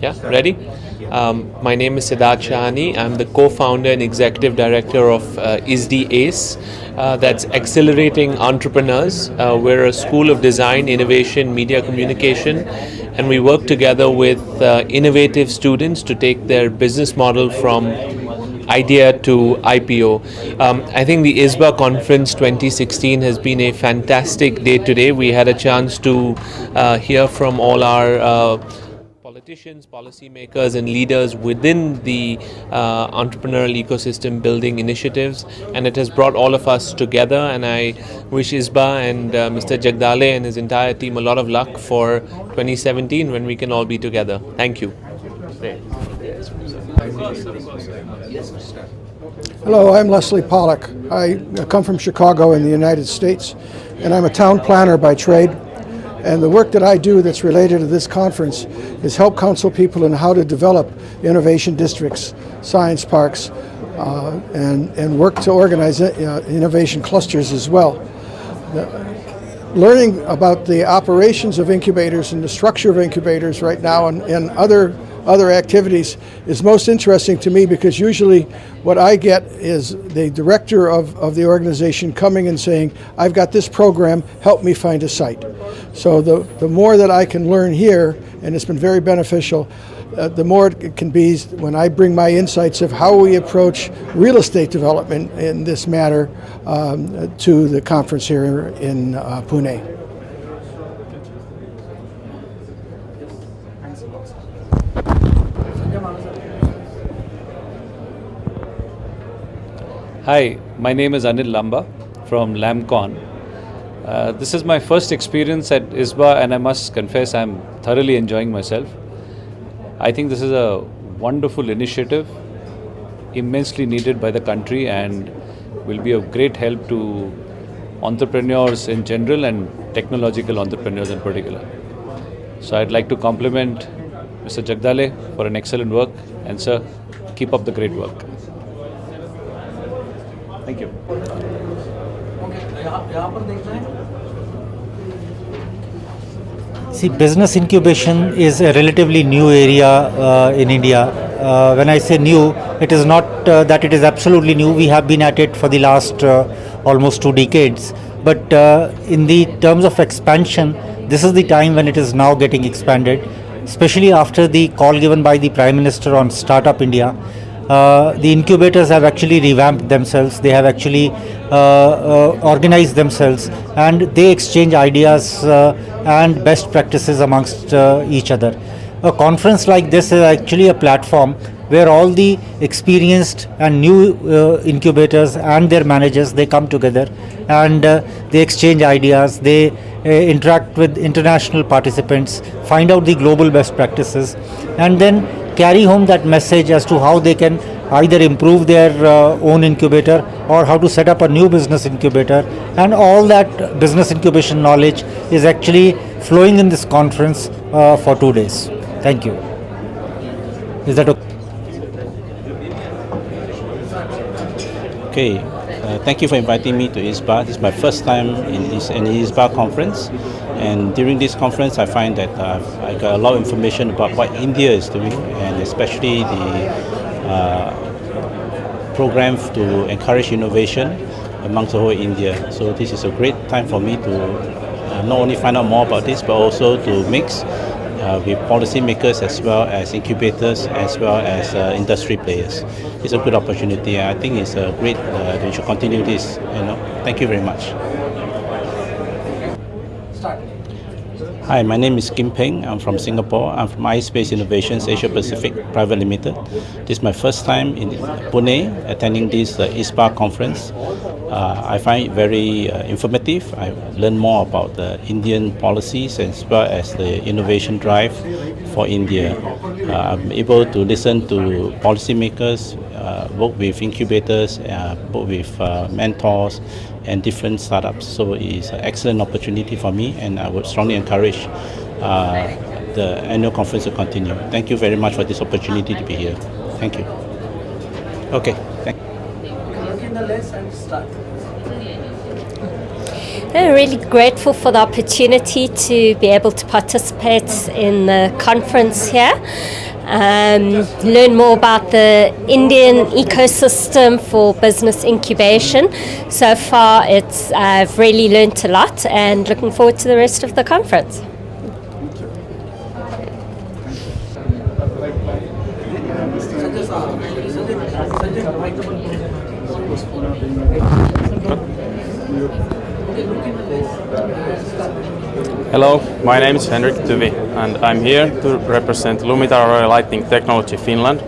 Yeah, ready? My name is Siddharth Shahani. I'm the co-founder and executive director of ISBA, that's Accelerating Entrepreneurs. We're a school of design, innovation, media communication, and we work together with innovative students to take their business model from idea to IPO. I think the ISBA conference 2016 has been a fantastic day today. We had a chance to hear from all our politicians, policymakers, and leaders within the entrepreneurial ecosystem building initiatives, and it has brought all of us together. And I wish ISBA and Mr. Jagdale and his entire team a lot of luck for 2017 when we can all be together. Thank you. Hello, I'm Leslie Pollack. I come from Chicago in the United States, and I'm a town planner by trade. And the work that I do that's related to this conference is help counsel people in how to develop innovation districts, science parks, and work to organize innovation clusters as well. Learning about the operations of incubators and the structure of incubators right now and other activities is most interesting to me, because usually what I get is the director of the organization coming and saying, I've got this program, help me find a site. So the more that I can learn here, and it's been very beneficial, the more it can be when I bring my insights of how we approach real estate development in this matter to the conference here in Pune. Hi, my name is Anil Lamba from LAMCON. This is my first experience at ISBA, and I must confess I'm thoroughly enjoying myself. I think this is a wonderful initiative, immensely needed by the country, and will be of great help to entrepreneurs in general and technological entrepreneurs in particular. So I'd like to compliment Mr. Jagdale for an excellent work, and sir, keep up the great work. Thank you. See, business incubation is a relatively new area in India. When I say new, it is not that it is absolutely new. We have been at it for the last almost 2 decades. But in the terms of expansion, this is the time when it is now getting expanded, especially after the call given by the Prime Minister on Startup India. The incubators have actually revamped themselves. They have actually organized themselves, and they exchange ideas and best practices amongst each other. A conference like this is actually a platform where all the experienced and new incubators and their managers, they come together and they exchange ideas. They interact with international participants, find out the global best practices, and then carry home that message as to how they can either improve their own incubator or how to set up a new business incubator. And all that business incubation knowledge is actually flowing in this conference for 2 days. Thank you. Is that okay? Okay, thank you for inviting me to ISBA. This is my first time in an ISBA conference, and during this conference I find that I got a lot of information about what India is doing, and especially the program to encourage innovation amongst the whole India. So this is a great time for me to not only find out more about this, but also to mix with policymakers as well as incubators as well as industry players. It's a good opportunity. I think it's a great. We should continue this. Thank you very much. Hi, my name is Kim Peng. I'm from Singapore. I'm from ISBA Innovations Asia Pacific Private Limited. This is my first time in Pune attending this ISBA conference. I find it very informative. I learned more about the Indian policies as well as the innovation drive for India. I'm able to listen to policymakers, work with incubators, work with mentors and different startups. So it's an excellent opportunity for me, and I would strongly encourage the annual conference to continue. Thank you very much for this opportunity to be here. Thank you. Okay. Thank you. I'm really grateful for the opportunity to be able to participate in the conference here. Learn more about the Indian ecosystem for business incubation. So far, I've really learnt a lot and looking forward to the rest of the conference. Hello, my name is Henrik Tyvi and I'm here to represent Lumitaro Lighting Technology Finland,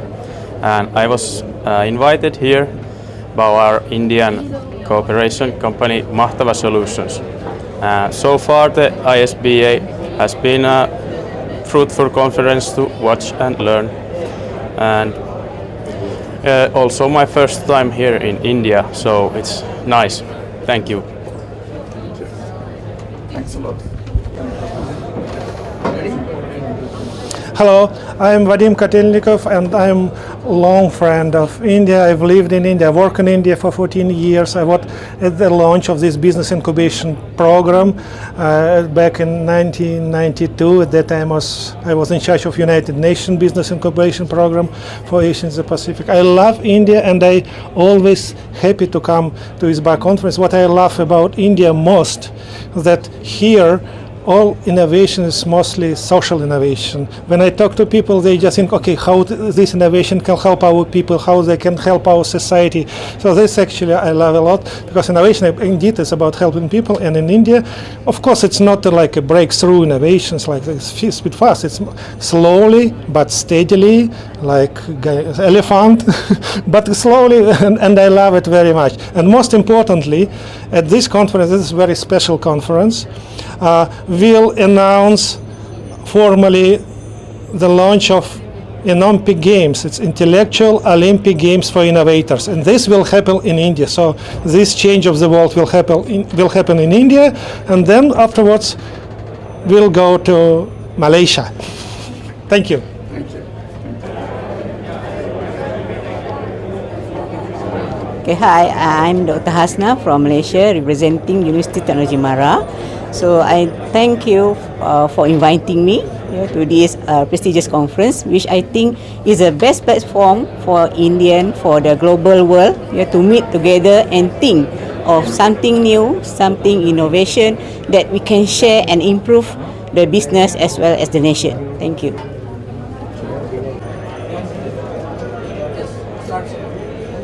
and I was invited here by our Indian cooperation company Mahtava Solutions. So far the ISBA has been a fruitful conference to watch and learn, and also my first time here in India, so it's nice. Thank you. Thanks a lot. Hello, I am Vadim Katelnikov and I am a long friend of India. I've lived in India, worked in India for 14 years. I worked at the launch of this business incubation program back in 1992. At that time I was in charge of United Nations Business Incubation Program for Asia and the Pacific. I love India and I always happy to come to ISBA conference. What I love about India most is that here all innovation is mostly social innovation. When I talk to people, they just think, okay, how this innovation can help our people, how they can help our society. So this actually I love a lot, because innovation indeed is about helping people. And in India, of course, it's not like a breakthrough innovations like this speed fast. It's slowly but steadily, like elephant, but slowly, and I love it very much. And most importantly, at this conference, this is a very special conference, we'll announce formally the launch of Olympic Games. It's Intellectual Olympic Games for Innovators, and this will happen in India. So this change of the world will happen in India, and then afterwards we'll go to Malaysia. Thank you. Okay, hi, I'm Dr. Hasna from Malaysia, representing University Technology Mara. So I thank you for inviting me to this prestigious conference, which I think is the best platform for Indian, for the global world, to meet together and think of something new, something innovation that we can share and improve the business as well as the nation. Thank you.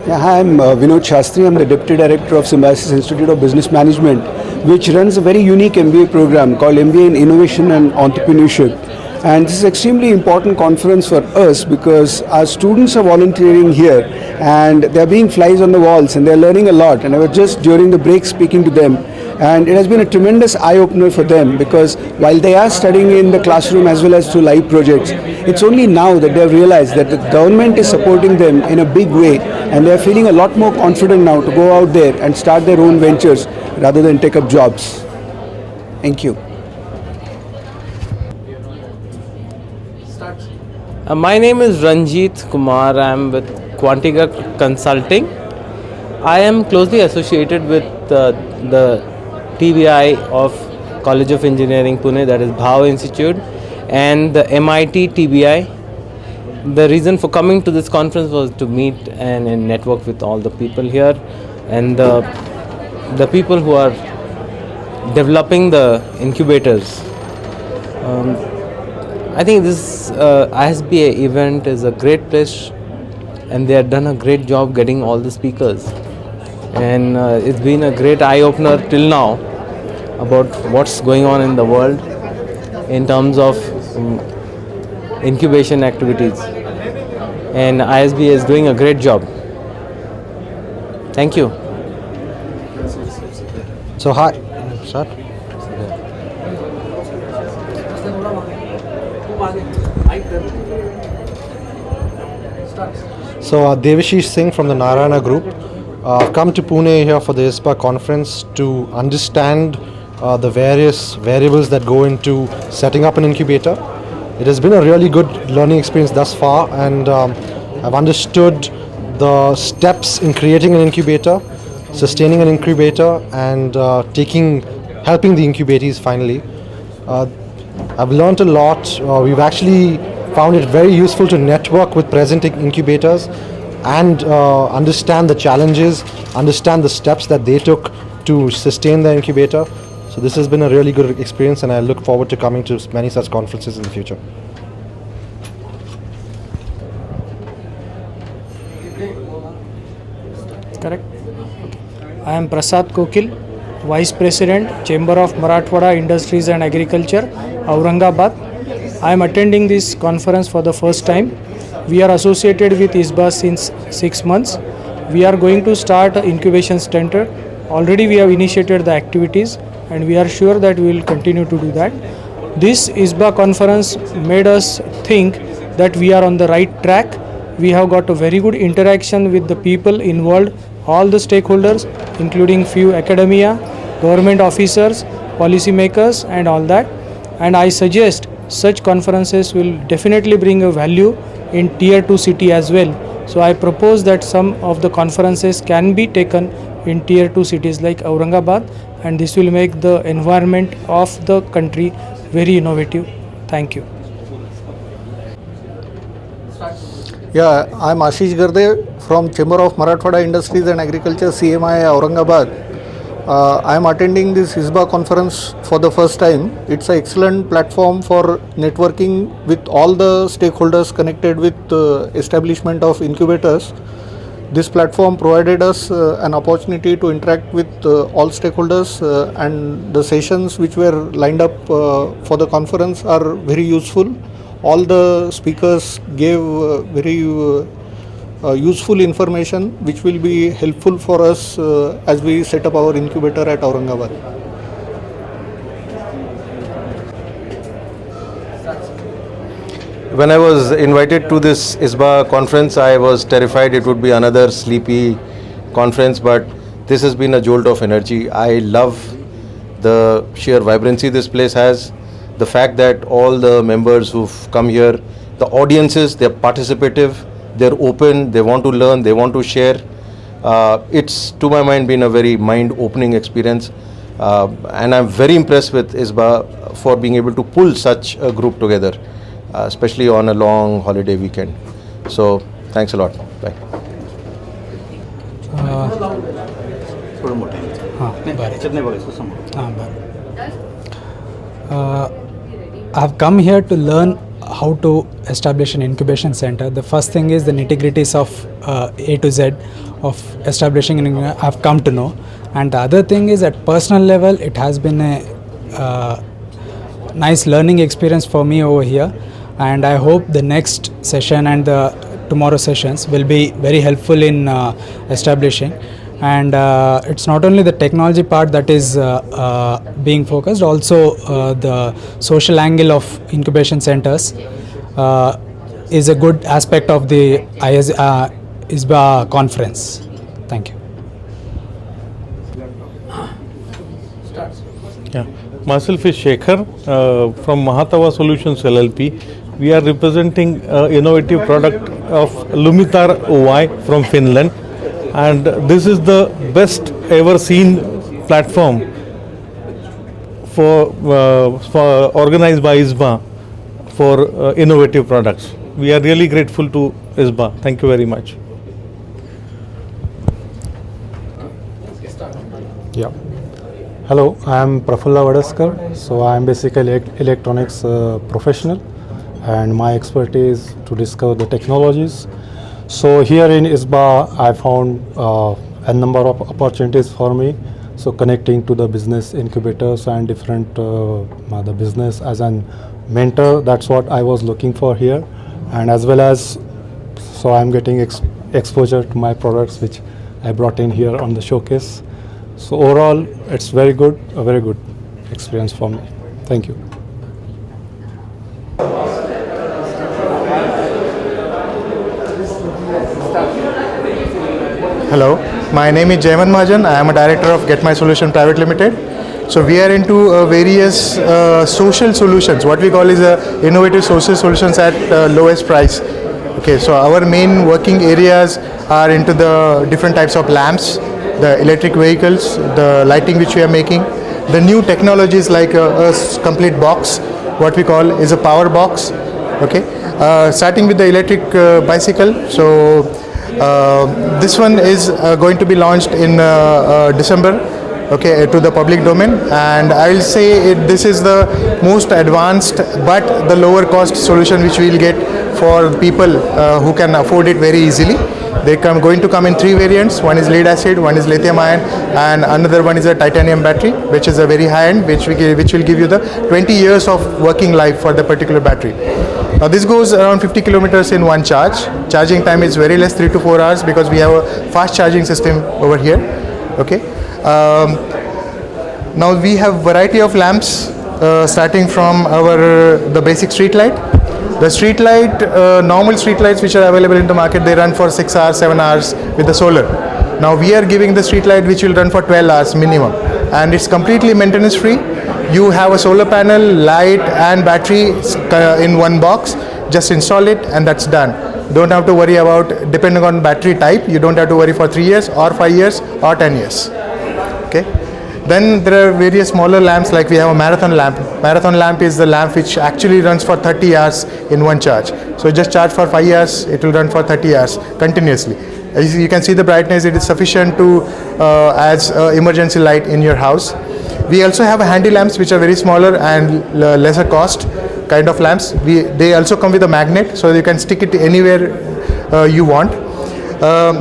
Yeah, hi, I'm Vinod Shastri. I'm the Deputy Director of Symbiosis Institute of Business Management, which runs a very unique MBA program called MBA in Innovation and Entrepreneurship. And this is an extremely important conference for us because our students are volunteering here and they're being flies on the walls and they're learning a lot. And I was just during the break speaking to them, and it has been a tremendous eye-opener for them, because while they are studying in the classroom as well as through live projects, it's only now that they've realized that the government is supporting them in a big way, and they're feeling a lot more confident now to go out there and start their own ventures rather than take up jobs. Thank you. My name is Ranjit Kumar. I am with Quantiga Consulting. I am closely associated with the TBI of College of Engineering Pune, that is Bhava Institute, and the MIT TBI. The reason for coming to this conference was to meet and network with all the people here and the people who are developing the incubators. I think this ISBA event is a great place, and they have done a great job getting all the speakers, and it's been a great eye-opener till now about what's going on in the world in terms of incubation activities, and ISBA is doing a great job. Thank you. So hi, start. So Devashish Singh from the Narayana Group. I've come to Pune here for the ISBA conference to understand the various variables that go into setting up an incubator. It has been a really good learning experience thus far, and I've understood the steps in creating an incubator, sustaining an incubator, and taking helping the incubators finally. I've learned a lot. We've actually found it very useful to network with present incubators and understand the challenges, understand the steps that they took to sustain the incubator. So this has been a really good experience, and I look forward to coming to many such conferences in the future. Correct. I am Prasad Kokil, Vice President, Chamber of Marathwada Industries and Agriculture, Aurangabad. I am attending this conference for the first time. We are associated with ISBA since 6 months. We are going to start an incubation center. Already we have initiated the activities, and we are sure that we will continue to do that. This ISBA conference made us think that we are on the right track. We have got a very good interaction with the people involved, all the stakeholders, including few academia, government officers, policy makers and all that. And I suggest such conferences will definitely bring a value in tier 2 city as well. So I propose that some of the conferences can be taken in tier 2 cities like Aurangabad, and this will make the environment of the country very innovative. Thank you. Yeah, I'm Ashish Garde from Chamber of Marathwada Industries and Agriculture, CMI, Aurangabad. I am attending this ISBA conference for the first time. It's an excellent platform for networking with all the stakeholders connected with establishment of incubators. This platform provided us an opportunity to interact with all stakeholders, and the sessions which were lined up for the conference are very useful. All the speakers gave very useful information which will be helpful for us as we set up our incubator at Aurangabad. When I was invited to this ISBA conference, I was terrified it would be another sleepy conference, but this has been a jolt of energy. I love the sheer vibrancy this place has, the fact that all the members who've come here, the audiences, they're participative, they're open, they want to learn, they want to share. It's, to my mind, been a very mind-opening experience, and I'm very impressed with ISBA for being able to pull such a group together, especially on a long holiday weekend. So, thanks a lot. Bye. I have come here to learn how to establish an incubation center. The first thing is the nitty-gritties of A to Z of establishing an incubation. I have come to know, and the other thing is at personal level, it has been a nice learning experience for me over here, and I hope the next session and the tomorrow sessions will be very helpful in establishing. And it's not only the technology part that is being focused, also the social angle of incubation centers is a good aspect of the ISBA conference. Thank you. Yeah. Myself is Shekhar from Mahatava Solutions LLP. We are representing innovative product of Lumitar OY from Finland. And this is the best ever seen platform for organized by ISBA for innovative products. We are really grateful to ISBA. Thank you very much. Yeah. Hello, I am Prafulla Vadaskar. So I am basically electronics professional, and my expertise to discover the technologies. So here in ISBA, I found a number of opportunities for me. So connecting to the business incubators and different the business as an mentor, that's what I was looking for here. And as well as, so I'm getting exposure to my products which I brought in here on the showcase. So overall, it's very good, a very good experience for me. Thank you. Hello, my name is Jaiman Mahajan. I am a director of Get My Solution Private Limited. So we are into various social solutions. What we call is innovative social solutions at lowest price. Okay, so our main working areas are into the different types of lamps, the electric vehicles, the lighting which we are making, the new technologies like a complete box, what we call is a power box. Okay, starting with the electric bicycle. So this one is going to be launched in December, okay, to the public domain, and I will say this is the most advanced but the lower cost solution which we will get for people who can afford it very easily. They going to come in 3 variants. One is lead acid, one is lithium ion, and another one is a titanium battery, which is a very high end, which will give you the 20 years of working life for the particular battery. Now this goes around 50 kilometers in one charge. Charging time is very less, 3 to 4 hours, because we have a fast charging system over here. Okay. Now we have variety of lamps, starting from the basic street light. The street light, normal street lights which are available in the market, they run for 6 hours, 7 hours with the solar. Now we are giving the street light which will run for 12 hours minimum, and it's completely maintenance free. You have a solar panel, light and battery in one box. Just install it and that's done. Don't have to worry about, depending on battery type, you don't have to worry for 3 years or 5 years or 10 years. Okay. Then there are various smaller lamps, like we have a marathon lamp. Marathon lamp is the lamp which actually runs for 30 hours in one charge. So just charge for 5 years, it will run for 30 hours continuously. As you can see the brightness, it is sufficient to as emergency light in your house. We also have handy lamps which are very smaller and lesser cost kind of lamps. They also come with a magnet, so you can stick it anywhere you want.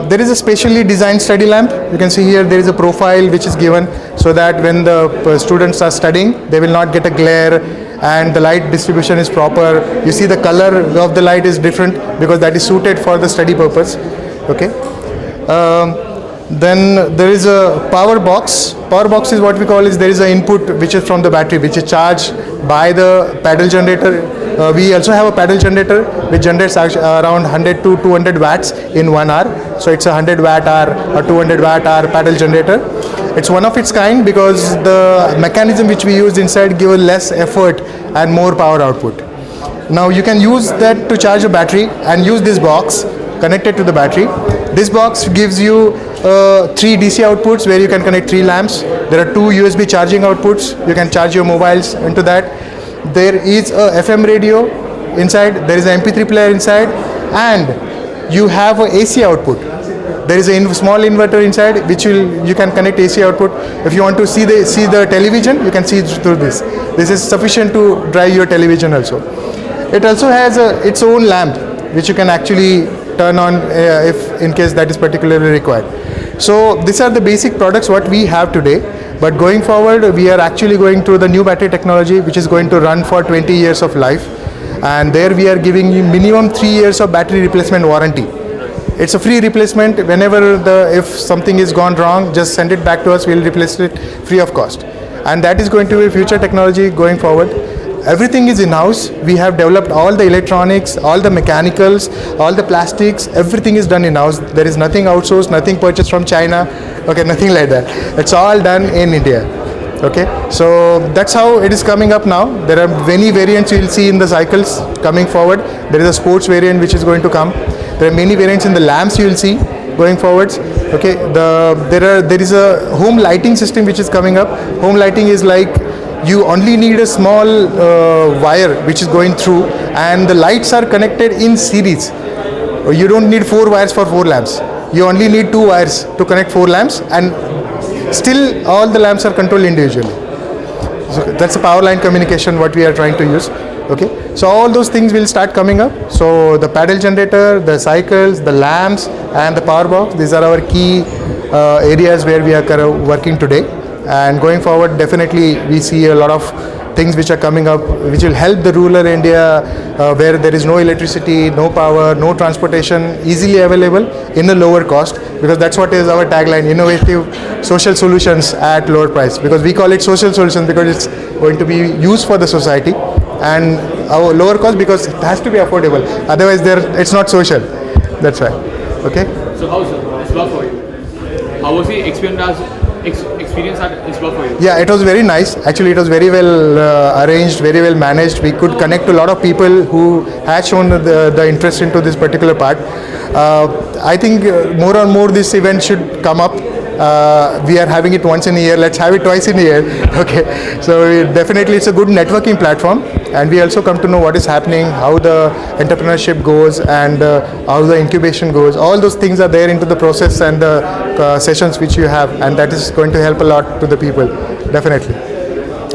There is a specially designed study lamp. You can see here there is a profile which is given so that when the students are studying, they will not get a glare, and the light distribution is proper. You see the color of the light is different because that is suited for the study purpose. Okay. Then there is a power box. Power box is what we call is there is an input which is from the battery, which is charged by the paddle generator. We also have a paddle generator which generates around 100 to 200 watts in 1 hour. So it's a 100 watt hour or 200 watt hour paddle generator. It's one of its kind because the mechanism which we use inside gives less effort and more power output. Now you can use that to charge a battery and use this box connected to the battery. This box gives you 3 DC outputs where you can connect 3 lamps. There are 2 USB charging outputs. You can charge your mobiles into that. There is a FM radio inside. There is an MP3 player inside, and you have a AC output. There is a small inverter inside which you can connect AC output. If you want to see the television, you can see through this. This is sufficient to drive your television also. It also has its own lamp which you can actually turn on if in case that is particularly required. So these are the basic products what we have today, but going forward we are actually going to the new battery technology which is going to run for 20 years of life, and there we are giving you minimum 3 years of battery replacement warranty. It's a free replacement. Whenever if something is gone wrong, just send it back to us, we'll replace it free of cost, and that is going to be future technology going forward. Everything is in-house. We have developed all the electronics, all the mechanicals, all the plastics, everything is done in-house. There is nothing outsourced, nothing purchased from China, okay, nothing like that. It's all done in India. Okay, so that's how it is coming up now. There are many variants you will see in the cycles coming forward. There is a sports variant which is going to come. There are many variants in the lamps you will see going forwards. Okay, there is a home lighting system which is coming up. Home lighting is like you only need a small wire which is going through, and the lights are connected in series. You don't need 4 wires for 4 lamps. You only need 2 wires to connect 4 lamps, and still all the lamps are controlled individually. So that's a power line communication what we are trying to use. Okay, so all those things will start coming up. So the paddle generator, the cycles, the lamps, and the power box, these are our key areas where we are working today. And going forward, definitely we see a lot of things which are coming up which will help the rural India where there is no electricity, no power, no transportation, easily available in a lower cost, because that's what is our tagline: innovative social solutions at lower price. Because we call it social solutions because it's going to be used for the society, and our lower cost because it has to be affordable. Otherwise it's not social. That's why. Okay. So how's ISBA for you? How was the experience at ISBA for you? Yeah, it was very nice. Actually, it was very well arranged, very well managed. We could connect to a lot of people who had shown the interest into this particular part. I think more and more this event should come up we are having it once in a year, let's have it twice in a year. Okay, so definitely it's a good networking platform, and we also come to know what is happening, how the entrepreneurship goes, and how the incubation goes. All those things are there into the process and the sessions which you have, and that is going to help a lot to the people, definitely.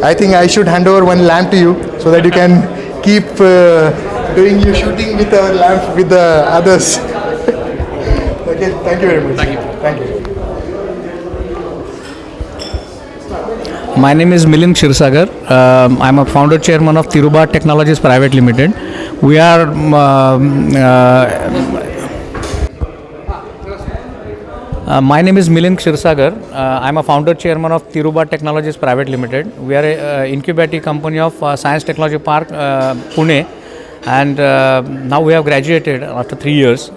I think I should hand over one lamp to you so that you can keep doing your shooting with a lamp with the others. Okay, thank you very much. Thank you. Thank you. My name is Milind Kshirsagar. I'm a founder chairman of Tiruba Technologies Private Limited. We are my name is Milind Kshirsagar. I'm a founder chairman of Tiruba Technologies Private Limited. We are an incubating company of Science Technology Park, Pune, and now we have graduated after 3 years.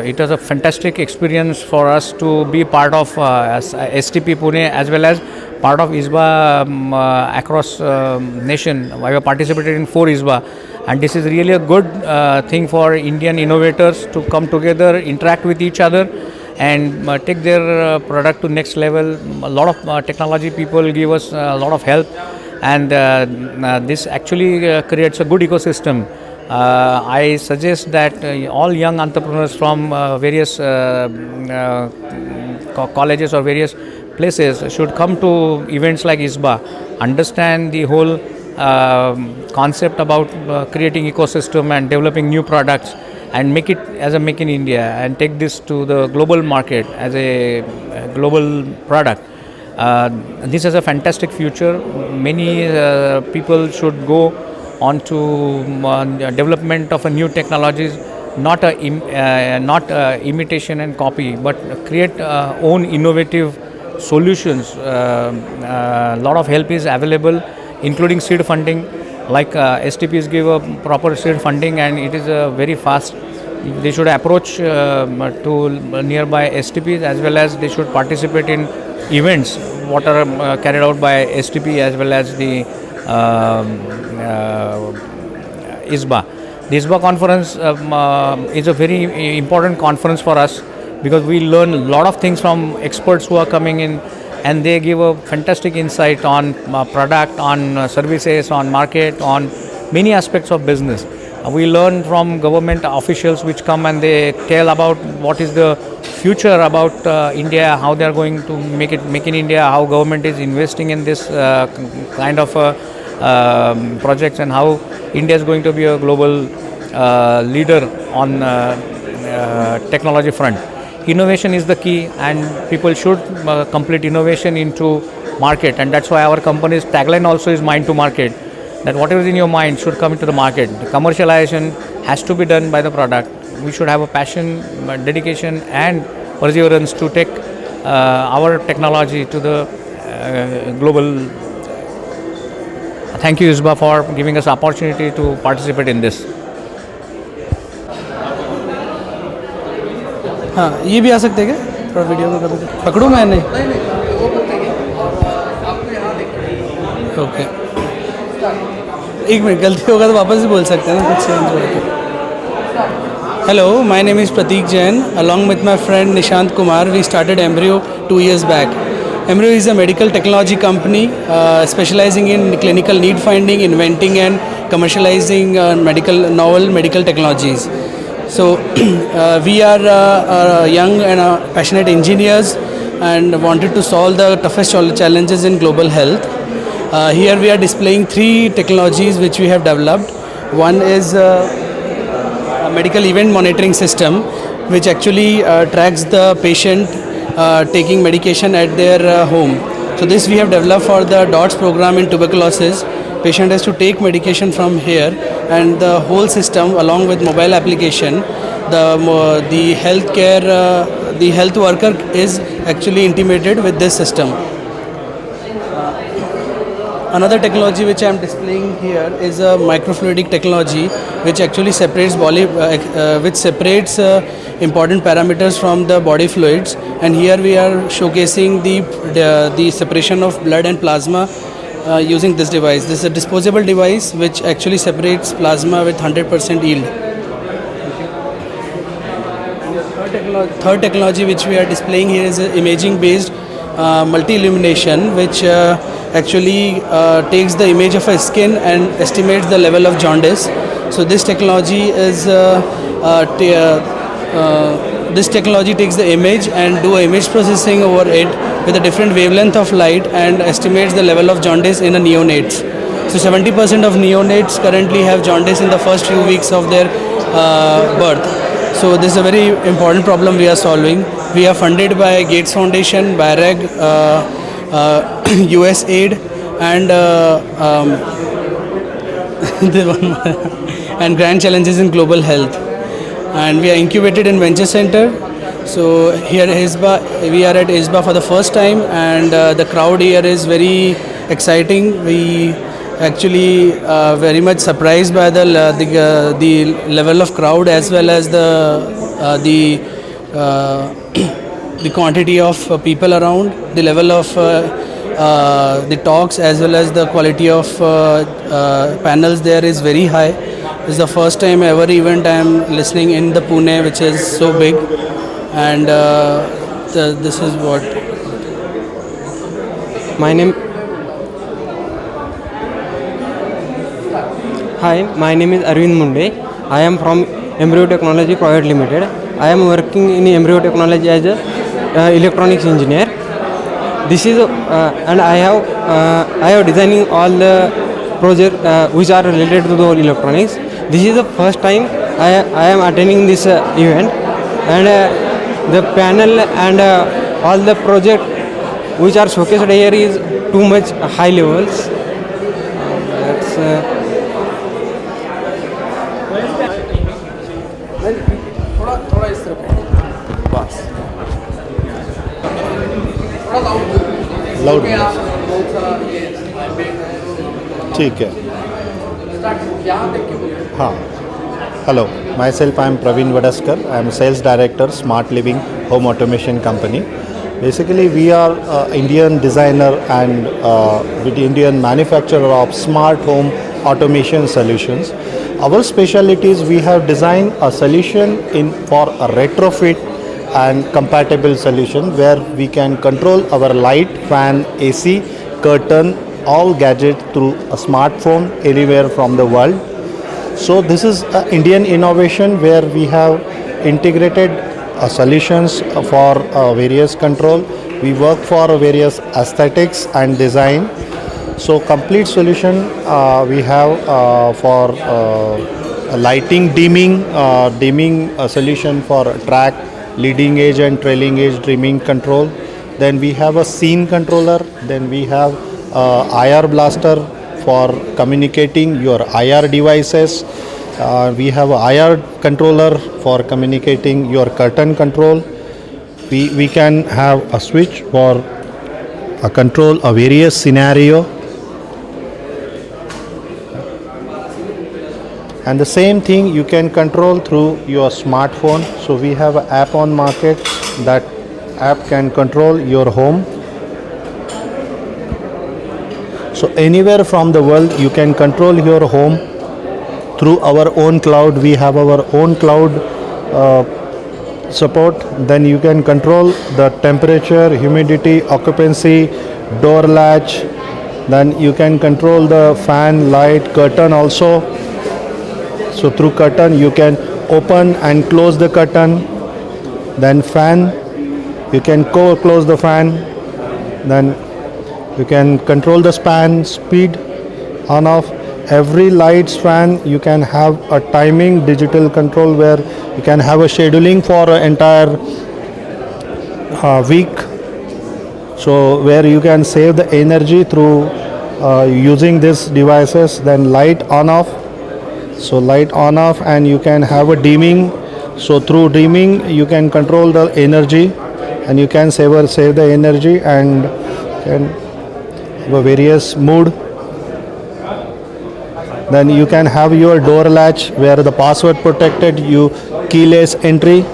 It was a fantastic experience for us to be part of STP Pune as well as part of ISBA across nation. I have participated in 4 ISBA, and this is really a good thing for Indian innovators to come together, interact with each other, and take their product to next level. A lot of technology people give us a lot of help, and this actually creates a good ecosystem. I suggest that all young entrepreneurs from various colleges or various places should come to events like ISBA, understand the whole concept about creating ecosystem and developing new products, and make it as a Make in India, and take this to the global market as a global product. This is a fantastic future. Many people should go on to development of a new technologies, not imitation and copy, but create own innovative solutions. A lot of help is available, including seed funding. Like STPs give a proper seed funding, and it is very fast. They should approach to nearby STPs, as well as they should participate in events what are carried out by STP as well as the ISBA. The ISBA conference is a very important conference for us, because we learn a lot of things from experts who are coming in, and they give a fantastic insight on product, on services, on market, on many aspects of business. We learn from government officials which come and they tell about what is the future about India, how they are going to make in India, how government is investing in this kind of projects, and how India is going to be a global leader on technology front. Innovation is the key, and people should complete innovation into market, and that's why our company's tagline also is mind to market, that whatever is in your mind should come into the market. The commercialization has to be done by the product. We should have a passion, dedication and perseverance to take our technology to the global. Thank you ISBA for giving us opportunity to participate in this. हाँ, ये भी आ सकते हैं क्या? थोड़ा video में कर दो, पकड़ूँ मैं? नहीं, ओके, एक मिनट, गलती होगा तो वापस भी बोल सकते हैं ना, कुछ चेंज होगा. Hello, my name is Prateek Jain. Along with my friend Nishant Kumar, we started Embryo 2 years back. Embryo is a medical technology company specializing in clinical need finding, inventing and commercializing novel medical technologies. So we are young and passionate engineers and wanted to solve the toughest challenges in global health. Here we are displaying 3 technologies which we have developed. One is a medical event monitoring system, which actually tracks the patient taking medication at their home. So this we have developed for the DOTS program in tuberculosis. Patient has to take medication from here, and the whole system along with mobile application, the health worker is actually intimated with this system. Another technology which I am displaying here is a microfluidic technology, which actually separates important parameters from the body fluids. And here we are showcasing the separation of blood and plasma using this device. This is a disposable device which actually separates plasma with 100% yield. third technology which we are displaying here is imaging based multi-illumination, which actually takes the image of a skin and estimates the level of jaundice. So this technology is this technology takes the image and do image processing over it with a different wavelength of light and estimates the level of jaundice in a neonates. So 70% of neonates currently have jaundice in the first few weeks of their birth. So this is a very important problem we are solving. We are funded by Gates Foundation, BIRAG, USAID, and and Grand Challenges in Global Health. And we are incubated in Venture Center. So here at ISBA, we are at ISBA for the first time, and the crowd here is very exciting. We actually very much surprised by the level of crowd as well as the quantity of people around, the level of the talks as well as the quality of panels there is very high. This is the first time ever event I am listening in the Pune, which is so big, and this is what My name Hi, my name is Arvind Munde. I am from Embryo Technology Private Limited. I am working in embryo technology as a electronics engineer. This is and I have designing all the projects which are related to the electronics. This is the first time I am attending this event, and the panel and all the project which are showcased here is too much high levels. That's loud ठीक है हाँ hello myself I am Praveen Vadaskar. I am sales director Smart Living Home Automation Company. Basically we are Indian designer and with Indian manufacturer of smart home automation solutions. Our specialties, we have designed a solution for a retrofit and compatible solution where we can control our light, fan, AC, curtain, all gadgets through a smartphone anywhere from the world. So this is an Indian innovation where we have integrated solutions for various control. We work for various aesthetics and design. So complete solution we have for lighting, dimming solution for track, leading edge and trailing edge dimming control. Then we have a scene controller. Then we have IR blaster for communicating your IR devices. We have a IR controller for communicating your curtain control. We can have a switch for a control a various scenario. And the same thing you can control through your smartphone. So we have an app on market. That app can control your home. So anywhere from the world you can control your home through our own cloud. We have our own cloud support. Then you can control the temperature, humidity, occupancy, door latch. Then you can control the fan, light, curtain also. So through curtain you can open and close the curtain. Then fan, you can close the fan. Then you can control the span, speed, on off. Every lights fan you can have a timing digital control where you can have a scheduling for an entire week. So where you can save the energy through using these devices. Then light on off. So light on off, and you can have a dimming. So through dimming you can control the energy, and you can save the energy, and can have a various mood. Then you can have your door latch where the password protected, you keyless entry.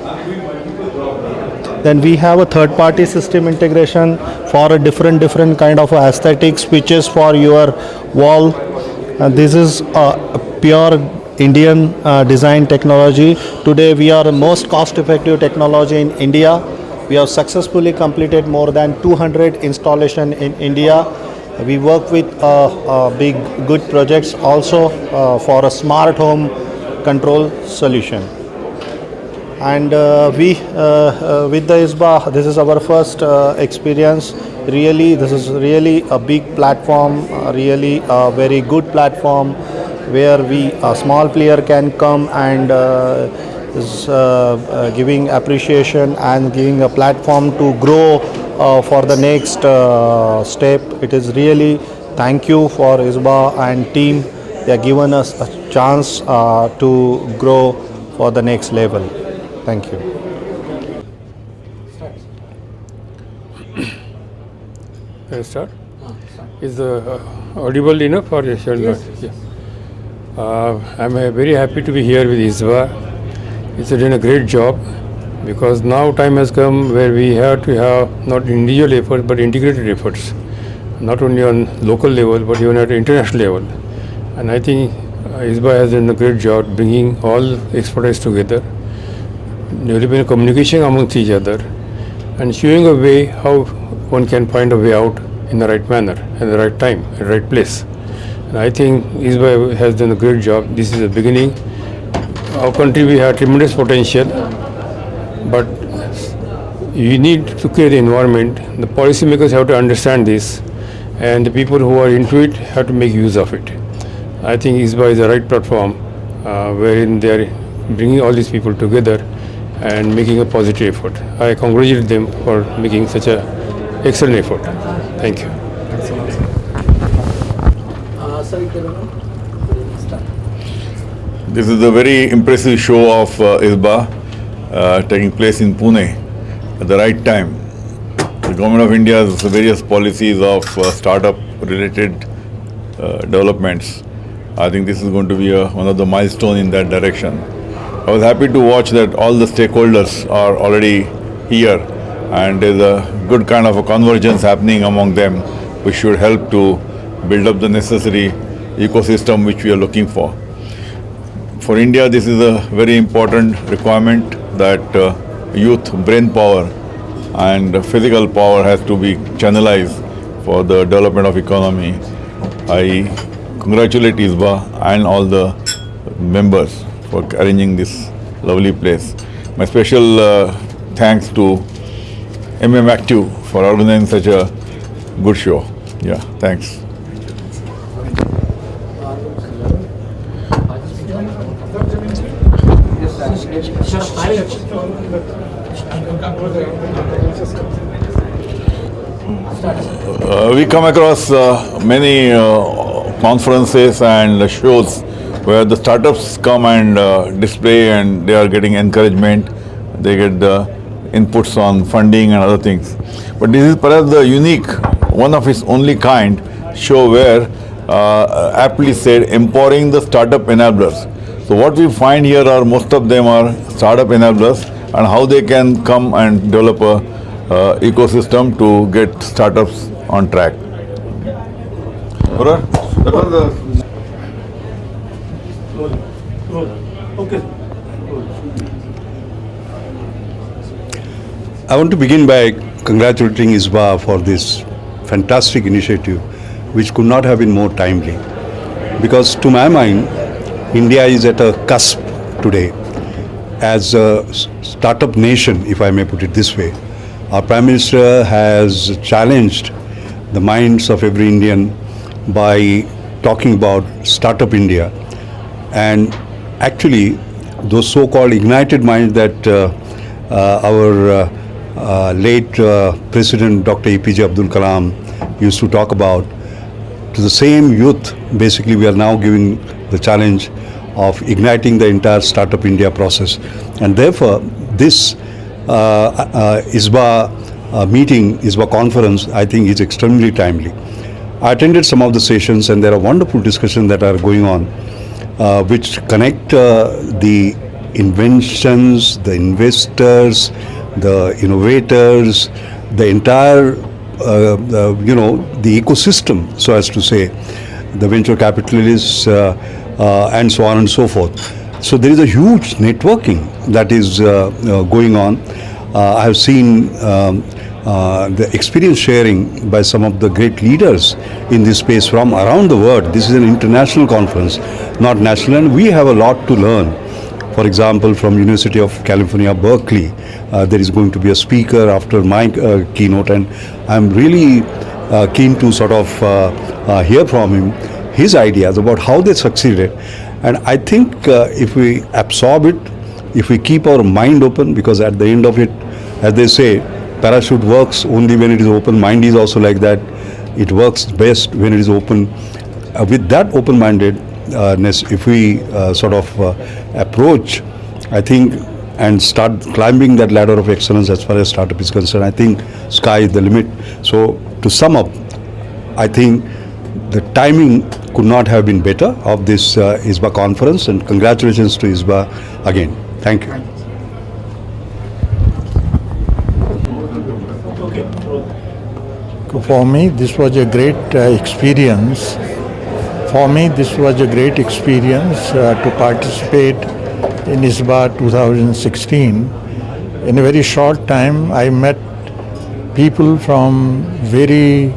Then we have a third party system integration for a different kind of aesthetic switches for your wall. And this is a pure Indian design technology. Today we are the most cost-effective technology in India. We have successfully completed more than 200 installation in India. We work with big good projects also for a smart home control solution. And we with the ISBA, this is our first experience. Really, this is really a big platform, really a very good platform where a small player can come and is giving appreciation and giving a platform to grow for the next step. It is really thank you for ISBA and team. They have given us a chance to grow for the next level. Thank you. Can I start? Is audible enough or shall not? Yes. I'm very happy to be here with ISBA. It's done a great job because now time has come where we have to have not individual efforts but integrated efforts, not only on local level but even at international level. And I think ISBA has done a great job bringing all expertise together, developing a communication amongst each other, and showing a way how one can find a way out in the right manner, at the right time, at the right place. And I think ISBA has done a great job. This is the beginning. Our country, we have tremendous potential, but you need to create the environment. The policymakers have to understand this, and the people who are into it have to make use of it. I think ISBA is the right platform wherein they are bringing all these people together and making a positive effort. I congratulate them for making such an excellent effort. Thank you. This is a very impressive show of ISBA taking place in Pune at the right time. The Government of India's various policies of startup related developments. I think this is going to be one of the milestones in that direction. I was happy to watch that all the stakeholders are already here and there's a good kind of a convergence happening among them, which should help to build up the necessary ecosystem which we are looking for. For India, this is a very important requirement that youth brain power and physical power has to be channelized for the development of economy. I congratulate ISBA and all the members for arranging this lovely place. My special thanks to Active for organizing such a good show. Yeah, thanks. We come across many conferences and shows where the startups come and display and they are getting encouragement, they get the inputs on funding and other things. But this is perhaps the unique, one of its only kind show where, aptly said, empowering the startup enablers. So what we find here are most of them are startup enablers and how they can come and develop a ecosystem to get startups on track. I want to begin by congratulating ISBA for this fantastic initiative, which could not have been more timely. Because to my mind, India is at a cusp today as a startup nation, if I may put it this way. Our Prime Minister has challenged the minds of every Indian by talking about Startup India. And actually, those so-called ignited minds that our late President Dr. APJ Abdul Kalam used to talk about, to the same youth, basically we are now giving the challenge of igniting the entire Startup India process. And therefore, this ISBA meeting, ISBA conference, I think is extremely timely. I attended some of the sessions and there are wonderful discussions that are going on which connect the inventions, the investors, the innovators, the entire, the ecosystem, so as to say, the venture capitalists, and so on and so forth. So there is a huge networking that is going on. I have seen the experience sharing by some of the great leaders in this space from around the world. This is an international conference, not national, and we have a lot to learn. For example, from University of California, Berkeley, there is going to be a speaker after my keynote, and I'm really keen to sort of hear from him his ideas about how they succeeded. And I think if we absorb it, if we keep our mind open, because at the end of it, as they say, parachute works only when it is open. Mind is also like that. It works best when it is open. With that open-mindedness, if we sort of approach, I think, and start climbing that ladder of excellence as far as startup is concerned, I think sky is the limit. So to sum up, I think the timing could not have been better of this ISBA conference, and congratulations to ISBA again. Thank you. For me, this was a great experience. To participate in ISBA 2016. In a very short time, I met people from very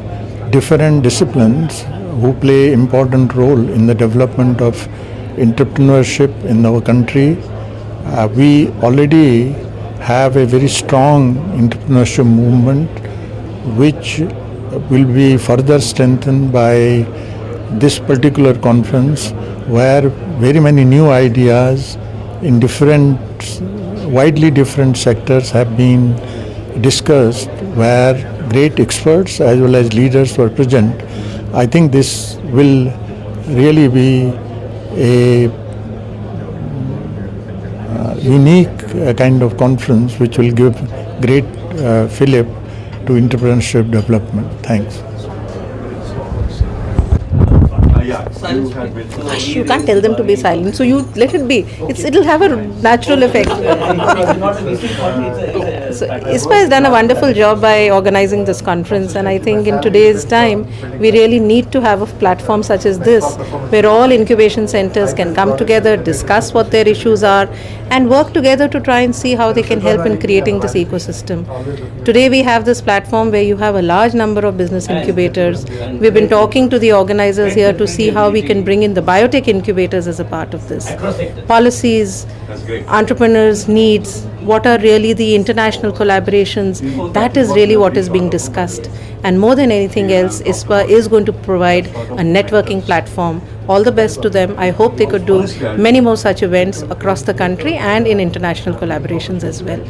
different disciplines who play important role in the development of entrepreneurship in our country. We already have a very strong entrepreneurship movement, which will be further strengthened by this particular conference, where very many new ideas in widely different sectors have been discussed, where great experts as well as leaders were present. I think this will really be a unique kind of conference which will give great fillip to entrepreneurship development. Thanks. You can't tell them to be silent, so you let it be. It'll have a natural effect. So ISBA has done a wonderful job by organizing this conference, and I think in today's time we really need to have a platform such as this, where all incubation centers can come together, discuss what their issues are, and work together to try and see how they can help in creating this ecosystem. Today we have this platform where you have a large number of business incubators. We've been talking to the organizers here to see how we can bring in the biotech incubators as a part of this. Policies, entrepreneurs' needs, what are really the international collaborations, that is really what is being discussed. And more than anything else, ISBA is going to provide a networking platform. All the best to them. I hope they could do many more such events across the country and in international collaborations as well.